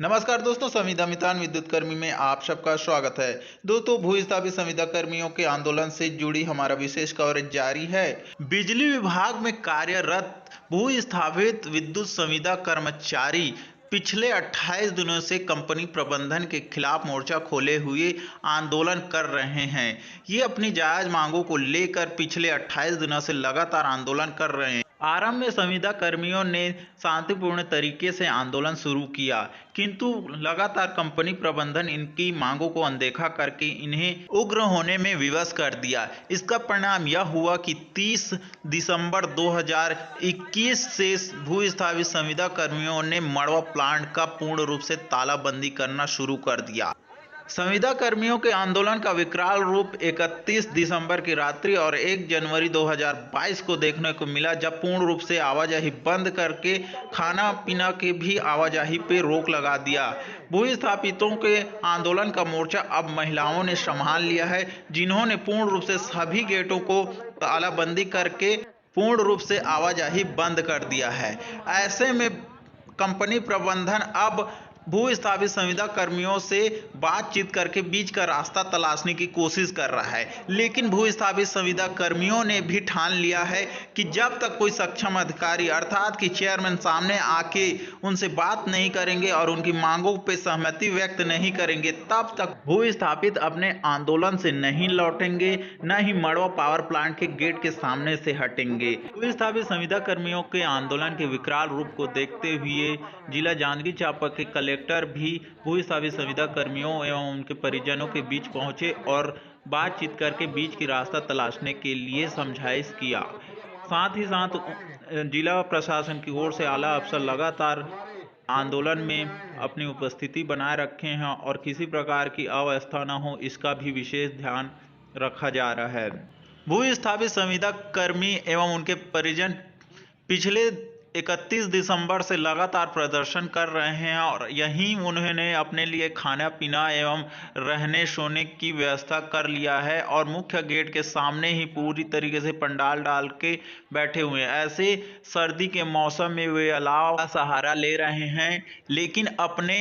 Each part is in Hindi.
नमस्कार दोस्तों, संविदा मितान विद्युत कर्मी में आप सबका स्वागत है। दोस्तों, भू स्थापित संविदा कर्मियों के आंदोलन से जुड़ी हमारा विशेष कवरेज जारी है। बिजली विभाग में कार्यरत भू स्थापित विद्युत संविदा कर्मचारी पिछले 28 दिनों से कंपनी प्रबंधन के खिलाफ मोर्चा खोले हुए आंदोलन कर रहे हैं। ये अपनी जायज मांगों को लेकर पिछले 28 दिनों से लगातार आंदोलन कर रहे हैं। आरंभ में संविदा कर्मियों ने शांतिपूर्ण तरीके से आंदोलन शुरू किया, किंतु लगातार कंपनी प्रबंधन इनकी मांगों को अनदेखा करके इन्हें उग्र होने में विवश कर दिया। इसका परिणाम यह हुआ कि 30 दिसंबर 2021 से भू स्थापित संविदा कर्मियों ने मड़वा प्लांट का पूर्ण रूप से तालाबंदी करना शुरू कर दिया। संविदा कर्मियों के आंदोलन का विकराल रूप 31 दिसंबर की रात्रि और 1 जनवरी 2022 को देखने को मिला, जब पूर्ण रूप से आवाजाही बंद करके खाना पीना की भी आवाजाही पे रोक लगा दिया। भूस्थापितों के आंदोलन का मोर्चा अब महिलाओं ने संभाल लिया है, जिन्होंने पूर्ण रूप से सभी गेटों को तालाबंदी करके पूर्ण रूप से आवाजाही बंद कर दिया है। ऐसे में कंपनी प्रबंधन अब भू स्थापित संविदा कर्मियों से बातचीत करके बीच का रास्ता तलाशने की कोशिश कर रहा है, लेकिन भू स्थापित संविदा कर्मियों ने भी ठान लिया है कि जब तक कोई सक्षम अधिकारी अर्थात कि चेयरमैन सामने आके उनसे बात नहीं करेंगे और उनकी मांगों पर सहमति व्यक्त नहीं करेंगे, तब तक भू स्थापित अपने आंदोलन से नहीं लौटेंगे, न ही मड़वा पावर प्लांट के गेट के सामने से हटेंगे। भू स्थापित संविदा कर्मियों के आंदोलन के विकराल रूप को देखते हुए जिला जांजगीर चांपा के कलेक्टर भी भू स्थापित संविदा कर्मियों एवं उनके परिजनों के बीच पहुंचे और बातचीत करके बीच की रास्ता तलाशने के लिए समझाइश किया। साथ ही साथ जिला प्रशासन की ओर से आला अफसर लगातार आंदोलन में अपनी उपस्थिति बनाए रखे हैं और किसी प्रकार की अव्यवस्था न हो, इसका भी विशेष ध्यान रखा जा रहा है। भू स्थापित संविदा कर्मी एवं उनके परिजन पिछले 31 दिसंबर से लगातार प्रदर्शन कर रहे हैं और यहीं उन्होंने अपने लिए खाना पीना एवं रहने सोने की व्यवस्था कर लिया है और मुख्य गेट के सामने ही पूरी तरीके से पंडाल डाल के बैठे हुए हैं। ऐसे सर्दी के मौसम में वे अलाव का सहारा ले रहे हैं, लेकिन अपने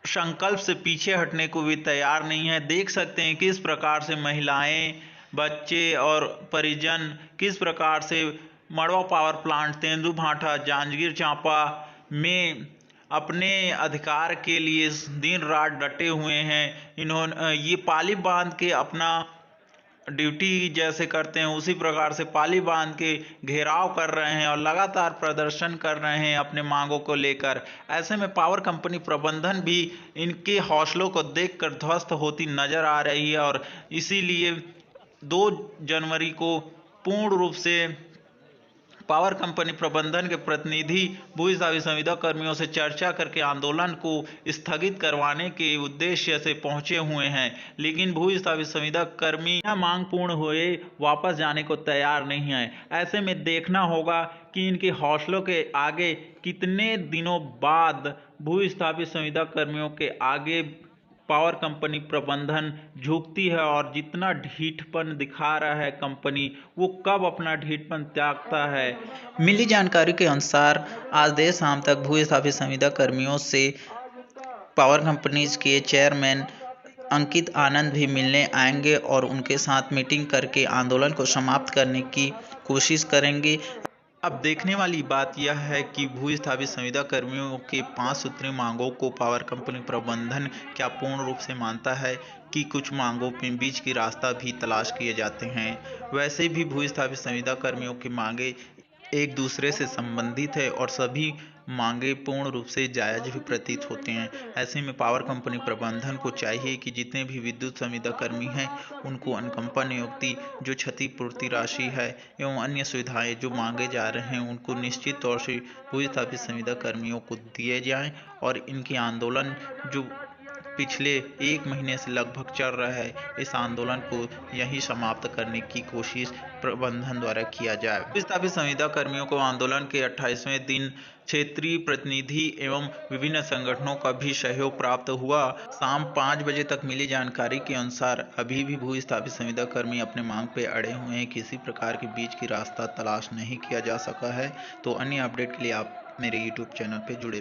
संकल्प से पीछे हटने को भी तैयार नहीं है। देख सकते हैं किस प्रकार से महिलाएं, बच्चे और परिजन किस प्रकार से मड़वा पावर प्लांट तेंदुभाठा जांजगीर चांपा में अपने अधिकार के लिए दिन रात डटे हुए हैं। इन्होंने ये पाली बांध के अपना ड्यूटी जैसे करते हैं उसी प्रकार से पाली बांध के घेराव कर रहे हैं और लगातार प्रदर्शन कर रहे हैं अपने मांगों को लेकर। ऐसे में पावर कंपनी प्रबंधन भी इनके हौसलों को देखकर ध्वस्त होती नजर आ रही है और इसीलिए 2 जनवरी को पूर्ण रूप से पावर कंपनी प्रबंधन के प्रतिनिधि भू स्थापित संविदा कर्मियों से चर्चा करके आंदोलन को स्थगित करवाने के उद्देश्य से पहुंचे हुए हैं, लेकिन भू स्थापित संविदा कर्मी यह मांग पूर्ण हुए वापस जाने को तैयार नहीं है। ऐसे में देखना होगा कि इनके हौसलों के आगे कितने दिनों बाद भू स्थापित संविदा कर्मियों के आगे पावर कंपनी प्रबंधन झुकती है और जितना ढीठपन दिखा रहा है कंपनी, वो कब अपना ढीठपन त्यागता है। मिली जानकारी के अनुसार आज देर शाम तक भू स्थापित संविदा कर्मियों से पावर कंपनीज के चेयरमैन अंकित आनंद भी मिलने आएंगे और उनके साथ मीटिंग करके आंदोलन को समाप्त करने की कोशिश करेंगे। अब देखने वाली बात यह है कि भू स्थापित संविदा कर्मियों के 5 सूत्रीय मांगों को पावर कंपनी प्रबंधन क्या पूर्ण रूप से मानता है कि कुछ मांगों में बीच की रास्ता भी तलाश किए जाते हैं। वैसे भी भू स्थापित संविदा कर्मियों की मांगे एक दूसरे से संबंधित है और सभी मांगे पूर्ण रूप से जायज भी प्रतीत होते हैं। ऐसे में पावर कंपनी प्रबंधन को चाहिए कि जितने भी विद्युत संविदा कर्मी हैं उनको अनुकंपा नियुक्ति, जो क्षतिपूर्ति राशि है एवं अन्य सुविधाएं जो मांगे जा रहे हैं उनको निश्चित तौर से भू स्थापित संविदा कर्मियों को दिए जाएं और इनकी आंदोलन जो पिछले 1 महीने से लगभग चल रहा है, इस आंदोलन को यहीं समाप्त करने की कोशिश प्रबंधन द्वारा किया जाए। भू स्थापित संविदा कर्मियों को आंदोलन के 28वें दिन क्षेत्रीय प्रतिनिधि एवं विभिन्न संगठनों का भी सहयोग प्राप्त हुआ। शाम 5 बजे तक मिली जानकारी के अनुसार अभी भी भू स्थापित संविदा कर्मी अपने मांग पे अड़े हुए हैं। किसी प्रकार के बीच की रास्ता तलाश नहीं किया जा सका है। तो अन्य अपडेट के लिए आप मेरे YouTube चैनल पे जुड़े